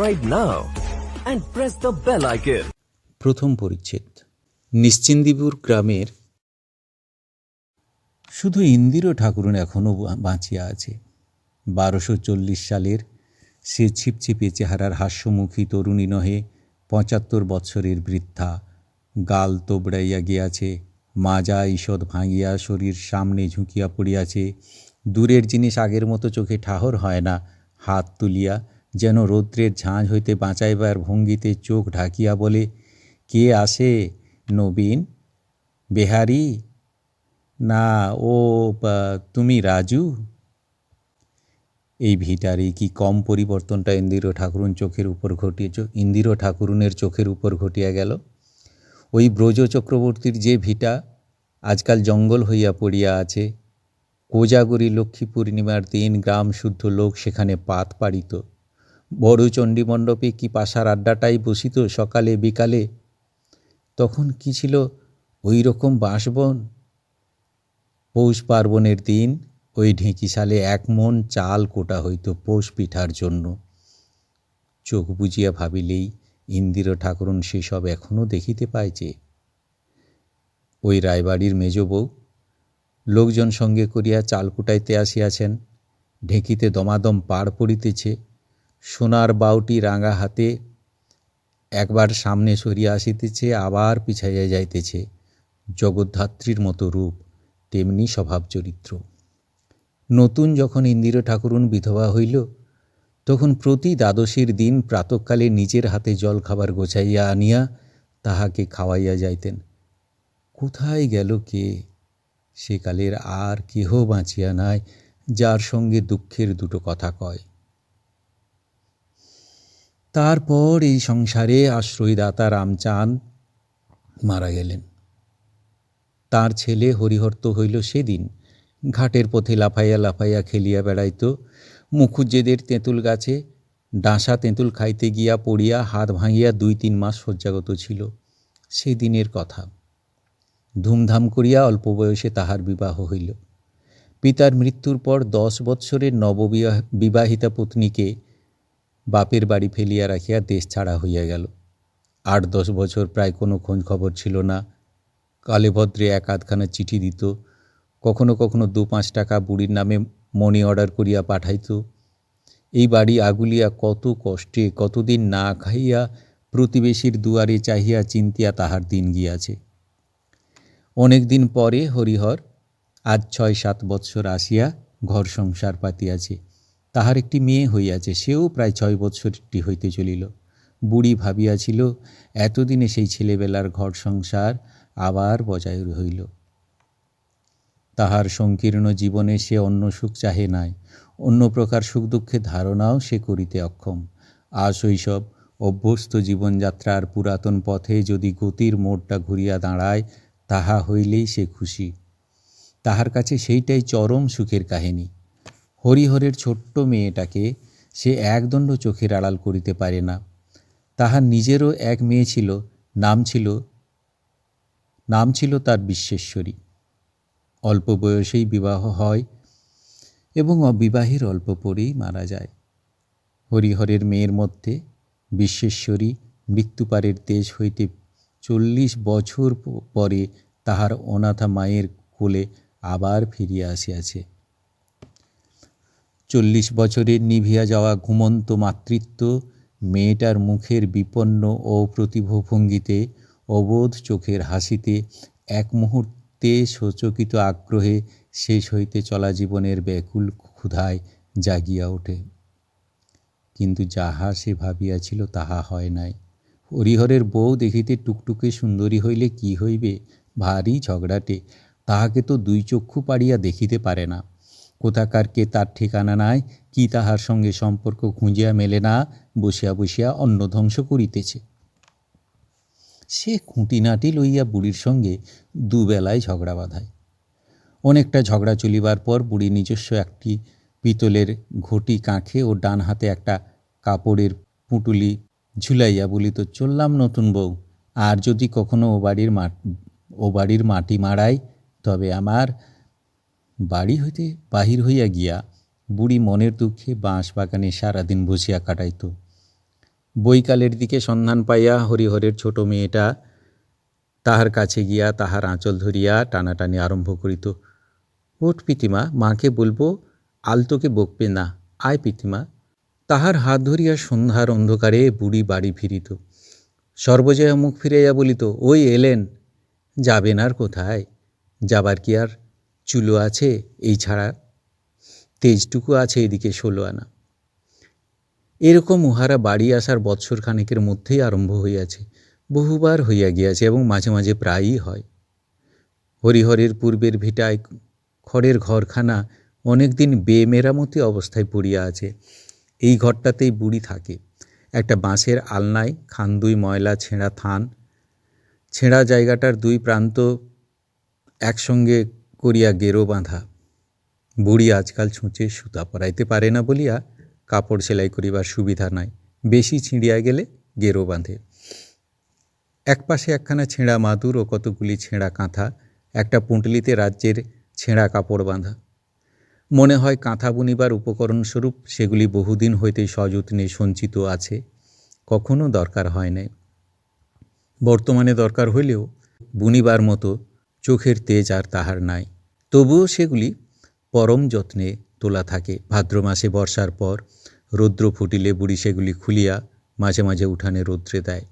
subscribe now and press the bell icon. প্রথম পরিচ্ছেদ। নিশ্চিন্দিপুর গ্রামের শুধু ইন্দিরা ঠাকুরন এখনও বাঁচিয়া আছে। 1240 সালের সে ছিপছিপে চেহারার হাস্যমুখী তরুণী নহে, 75 বৎসরের বৃদ্ধা। গাল তোবড়াইয়া গিয়াছে, মাজা ঈষৎ ভাঙিয়া শরীর সামনে ঝুঁকিয়া পড়িয়াছে। দূরের জিনিস আগের মতো চোখে ঠাহর হয় না। হাত তুলিয়া যেন রৌদ্রের ঝাঁঝ হইতে বাঁচাইবার ভঙ্গিতে চোখ ঢাকিয়া বলে, কে আসে? নবীন? বেহারি? না, ও তুমি রাজু? এই ভিটারে কি কম পরিবর্তনটা ইন্দিরা ঠাকুরুনের চোখের উপর ঘটিয়া গেল। ওই ব্রজ চক্রবর্তীর যে ভিটা আজকাল জঙ্গল হইয়া পড়িয়া আছে। কোজাগরী লক্ষ্মী পূর্ণিমার দিন গ্রাম শুদ্ধ লোক সেখানে পাত পাড়িত। বড় চণ্ডীমণ্ডপে কি পাশার আড্ডাটাই বসিত সকালে বিকালে। তখন কি ছিল ওই রকম বাঁশবন। পৌষ পার্বণের দিন ওই ঢেঁকিশালে 1 মণ চাল কোটা হইত পৌষ পিঠার জন্য। চোখ বুজিয়া ভাবিলেই ইন্দিরা ঠাকুরন সেসব এখনও দেখিতে পাইছে। ওই রায়বাড়ির মেজ বউ লোকজন সঙ্গে করিয়া চাল কুটাইতে আসিয়াছেন। ঢেঁকিতে দমাদম পাড় পড়িতেছে। সোনার বাউটি রাঙা হাতে একবার সামনে সরিয়া আসিতেছে, আবার পিছাইয়া যাইতেছে। জগদ্ধাত্রীর মতো রূপ, তেমনি স্বভাব চরিত্র। নতুন যখন ইন্দিরা ঠাকুরন বিধবা হইল, তখন প্রতি দ্বাদশীর দিন প্রাতঃকালে নিজের হাতে জল খাবার গোছাইয়া আনিয়া তাহাকে খাওয়াইয়া যাইতেন। কোথায় গেল কে? সেকালের আর কেহ বাঁচিয়া নাই যার সঙ্গে দুঃখের দুটো কথা কয়। তারপর এই সংসারে আশ্রয়দাতা রামচাঁদ মারা গেলেন। তার ছেলে হরিহর তো হইল সেদিন। ঘাটের পথে লাফাইয়া লাফাইয়া খেলিয়া বেড়াইত। মুখুজ্জেদের তেঁতুল গাছে ডাঁসা তেঁতুল খাইতে গিয়া পড়িয়া হাত ভাঙিয়া 2-3 মাস শয্যাগত ছিল। সেদিনের কথা। ধুমধাম করিয়া অল্প বয়সে তাহার বিবাহ হইল। পিতার মৃত্যুর পর 10 বৎসরের নববিবাহিতা পত্নীকে বাপের বাড়ি ফেলিয়া রাখিয়া দেশ ছাড়া হইয়া গেল। 8-10 বছর প্রায় কোনো খোঁজ খবর ছিল না। কালে ভদ্রে 1-8খানা চিঠি দিত। কখনো কখনো 2-5 টাকা বুড়ির নামে মনি অর্ডার করিয়া পাঠাইত। এই বাড়ি আগুলিয়া কত কষ্টে কতদিন না খাইয়া প্রতিবেশীর দুয়ারে চাহিয়া চিন্তিয়া তাহার দিন গিয়াছে। অনেক দিন পরে হরিহর আজ 6-7 বৎসর আসিয়া ঘর সংসার পাতিয়াছে। তাহার একটি মেয়ে হইয়াছে, সেও প্রায় 6 বৎসরটি হইতে চলিল। বুড়ি ভাবিয়াছিল এতদিনে সেই ছেলেবেলার ঘর সংসার আবার বজায় হইল। তাহার সংকীর্ণ জীবনে সে অন্য সুখ চাহে নাই। অন্য প্রকার সুখ দুঃখের ধারণাও সে করিতে অক্ষম। আশৈশব অভ্যস্ত জীবনযাত্রার পুরাতন পথে যদি গতির মোড়টা ঘুরিয়া দাঁড়ায়, তাহা হইলেই সে খুশি। তাহার কাছে সেইটাই চরম সুখের কাহিনী। হরিহরের ছোট্ট মেয়েটাকে সে একদণ্ড চোখের আড়াল করিতে পারে না। তাহার নিজেরও এক মেয়ে ছিল, নাম ছিল তার বিশ্বেশ্বরী। অল্প বয়সেই বিবাহ হয় এবং অবিবাহের অল্প পরেই মারা যায়। হরিহরের মেয়ের মধ্যে বিশ্বেশ্বরী মৃত্যুপারের দেশ হইতে 40 বছর পরে তাহার অনাথা মায়ের কোলে আবার ফিরিয়া আসিয়াছে। 40 বছরের নিভিয়া যাওয়া ঘুমন্ত মাতৃত্ব মেয়েটার মুখের বিপন্ন ও প্রতিভ ভঙ্গিতে, অবোধ চোখের হাসিতে, এক মুহূর্তে সচকিত আগ্রহে শেষ হইতে চলা জীবনের ব্যাকুল ক্ষুধায় জাগিয়া ওঠে। কিন্তু যাহা সে ভাবিয়াছিল তাহা হয় নাই। হরিহরের বউ দেখিতে টুকটুকে সুন্দরী হইলে কি হইবে? ভারী ঝগড়াটে। তাহাকে তো 2 চক্ষু পাড়িয়া দেখিতে পারে না। কোথাকার কে তার ঠিকানা নাই, কি তাহার সঙ্গে সম্পর্ক খুঁজিয়া মেলে না, বসিয়া বসিয়া অন্ন ধ্বংস করিতেছে। সে খুঁটিনাটি লইয়া বুড়ির সঙ্গে 2 বেলায় ঝগড়া বাঁধায়। অনেকটা ঝগড়া চলিবার পর বুড়ি নিজস্ব একটি পিতলের ঘটি কাঁখে ও ডান হাতে একটা কাপড়ের পুঁটুলি ঝুলাইয়া বলিত, চললাম নতুন বউ, আর যদি কখনো ও বাড়ির মাটি মাড়াই তবে আমার। বাড়ি হইতে বাহির হইয়া গিয়া বুড়ি মনের দুঃখে বাঁশ বাগানে সারাদিন বসিয়া কাটাইত। বৈকালের দিকে সন্ধান পাইয়া হরিহরের ছোট মেয়েটা তাহার কাছে গিয়া তাহার আঁচল ধরিয়া টানাটানি আরম্ভ করিত। ওঠ পিতিমা, মাকে বলবো আলতোকে বকবে না, আয় পিতিমা। তাহার হাত ধরিয়া সন্ধ্যার অন্ধকারে বুড়ি বাড়ি ফিরিত। সর্বজয়া মুখ ফিরাইয়া বলিত, ওই এলেন। যাবেন আর কোথায়? যাবার কি আর চুলো আছে? এই ছাড়া তেজটুকু আছে এদিকে 16 আনা। এরকম উহারা বাড়ি আসার বৎসর খানেকের মধ্যেই আরম্ভ হইয়াছে, বহুবার হইয়া গিয়াছে এবং মাঝে মাঝে প্রায়ই হয়। হরিহরের পূর্বের ভিটায় খড়ের ঘরখানা অনেক দিন বেমেরামতি অবস্থায় পড়িয়া আছে। এই ঘরটাতেই বুড়ি থাকে। একটা বাঁশের আলনায় খান্দুই ময়লা ছেঁড়া থান, ছেঁড়া জায়গাটার দুই প্রান্ত একসঙ্গে করিয়া গেরো বাঁধা। বুড়ি আজকাল ছুঁচে সুতা পরাইতে পারে না বলিয়া কাপড় সেলাই করিবার সুবিধা নাই, বেশি ছিঁড়িয়া গেলে গেরো বাঁধে। একপাশে একখানা ছেঁড়া মাদুর ও কতগুলি ছেঁড়া কাঁথা, একটা পুঁটলিতে রাজ্যের ছেঁড়া কাপড় বাঁধা। মনে হয় কাঁথা বুনিবার উপকরণস্বরূপ সেগুলি বহুদিন হইতেই সযত্নে সঞ্চিত আছে, কখনো দরকার হয় নাই। বর্তমানে দরকার হইলেও বুনিবার মতো চোখের তেজ আর তাহার নাই। তবুও সেগুলি পরম যত্নে তোলা থাকে। ভাদ্র মাসে বর্ষার পর রৌদ্র ফুটিলে বুড়ি সেগুলি খুলিয়া মাঝে মাঝে উঠানে রৌদ্রে দেয়।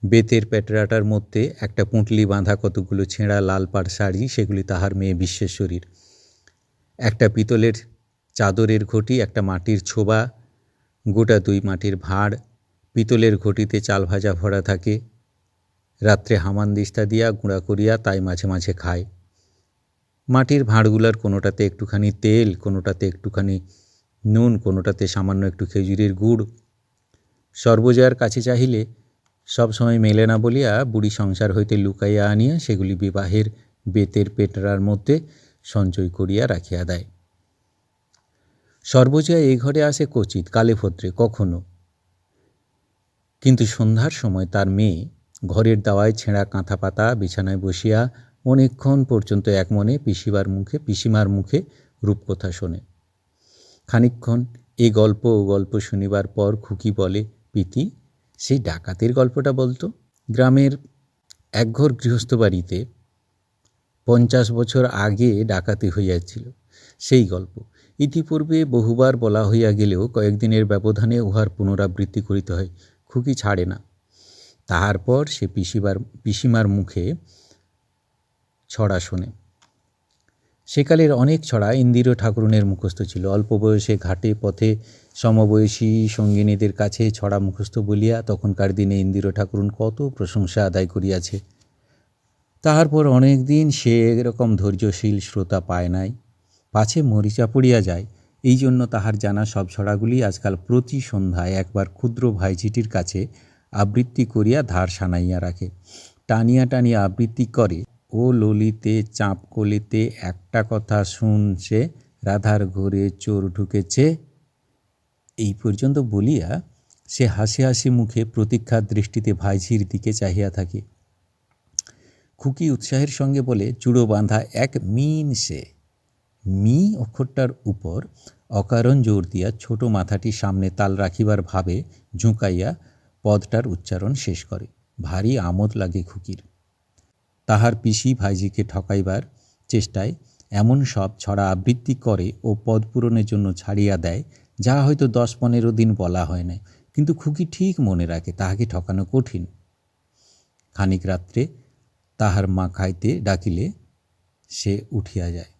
বেতের পেটরাটার মধ্যে একটা পুঁটলি বাঁধা কতগুলো ছেঁড়া লাল পাড় শাড়ি, সেগুলি তাহার মেয়ে বিশ্বেশ্বরীর। একটা পিতলের চাদরের ঘটি, একটা মাটির ছোবা, গোটা 2 মাটির ভাঁড়। পিতলের ঘটিতে চাল ভাজা ভরা থাকে। রাত্রে হামানদিস্তা দিয়া গুঁড়া করিয়া তাই মাঝে মাঝে খায়। মাটির ভাঁড়গুলার কোনোটাতে একটুখানি তেল, কোনোটাতে একটুখানি নুন, কোনোটাতে সামান্য একটু খেজুরের গুড়। সর্বজয়ার কাছে চাহিলে সব সময় মেলে না বলিয়া বুড়ি সংসার হইতে লুকাইয়া আনিয়া সেগুলি বিবাহের বেতের পেটরার মধ্যে সঞ্চয় করিয়া রাখিয়া দেয়। সর্বজয়া এই ঘরে আসে কচিত, কালে ভদ্রে কখনো। কিন্তু সন্ধ্যার সময় তার মেয়ে ঘরের দাওয়ায় ছেঁড়া কাঁথা পাতা বিছানায় বসিয়া অনেকক্ষণ পর্যন্ত একমনে পিসিমার মুখে রূপকথা শোনে। খানিকক্ষণ এ গল্প ও গল্প শুনিবার পর খুকি বলে, পিতি, সেই ডাকাতের গল্পটা বলতো। গ্রামের একঘর গৃহস্থ বাড়িতে 50 বছর আগে ডাকাতি হইয়াছিল, সেই গল্প। ইতিপূর্বে বহুবার বলা হইয়া গেলেও কয়েকদিনের ব্যবধানে উহার পুনরাবৃত্তি করিতে হয়। খুকি ছাড়ে না। তাহার পর সে পিসিমার মুখে ছড়া শোনে। সেকালের অনেক ছড়া ইন্দির ঠাকুরনের মুখস্থ ছিল। অল্প বয়সে ঘাটে পথে সমবয়সী সঙ্গিনীদের কাছে ছড়া মুখস্থ বলিয়া তখনকার দিনে ইন্দির ঠাকুরন কত প্রশংসা আদায় করিয়াছে। তাহার পর অনেক দিন সে এরকম ধৈর্যশীল শ্রোতা পায় নাই, পাছে মরিচা পড়িয়া যায়। এই জন্য তাহার জানা সব ছড়াগুলি আজকাল প্রতি সন্ধ্যায় একবার ক্ষুদ্র ভাইঝিটির কাছে আবৃত্তি করিয়া ধার সানাইয়া রাখে। টানিয়া টানিয়া আবৃত্তি করে, ও ললিতে চাঁপ কলিতে একটা কথা শুনছে, রাধার ঘরে চোর ঢুকেছে, এই পর্যন্ত বলিয়া সে হাসি হাসি মুখে প্রতীক্ষার দৃষ্টিতে ভাইঝির দিকে চাহিয়া থাকে। খুকি উৎসাহের সঙ্গে বলে, চূড়ো বাঁধা এক মিন সে। মি অক্ষরটার উপর অকারণ জোর দিয়া ছোট মাথাটি সামনে তাল রাখিবার ভাবে ঝুঁকাইয়া পদটার উচ্চারণ শেষ করে। ভারী আমোদ লাগে খুকির। তাহার পিসি ভাইজিকে ঠকাইবার চেষ্টায় এমন সব ছড়া আবৃত্তি করে ও পদ পূরণের জন্য ছাড়িয়া দেয়, যা হয়তো 10-15 দিন বলা হয় না, কিন্তু খুকি ঠিক মনে রাখে, তাহাকে ঠকানো কঠিন। খানিক রাত্রে তাহার মা খাইতে ডাকিলে সে উঠিয়া যায়।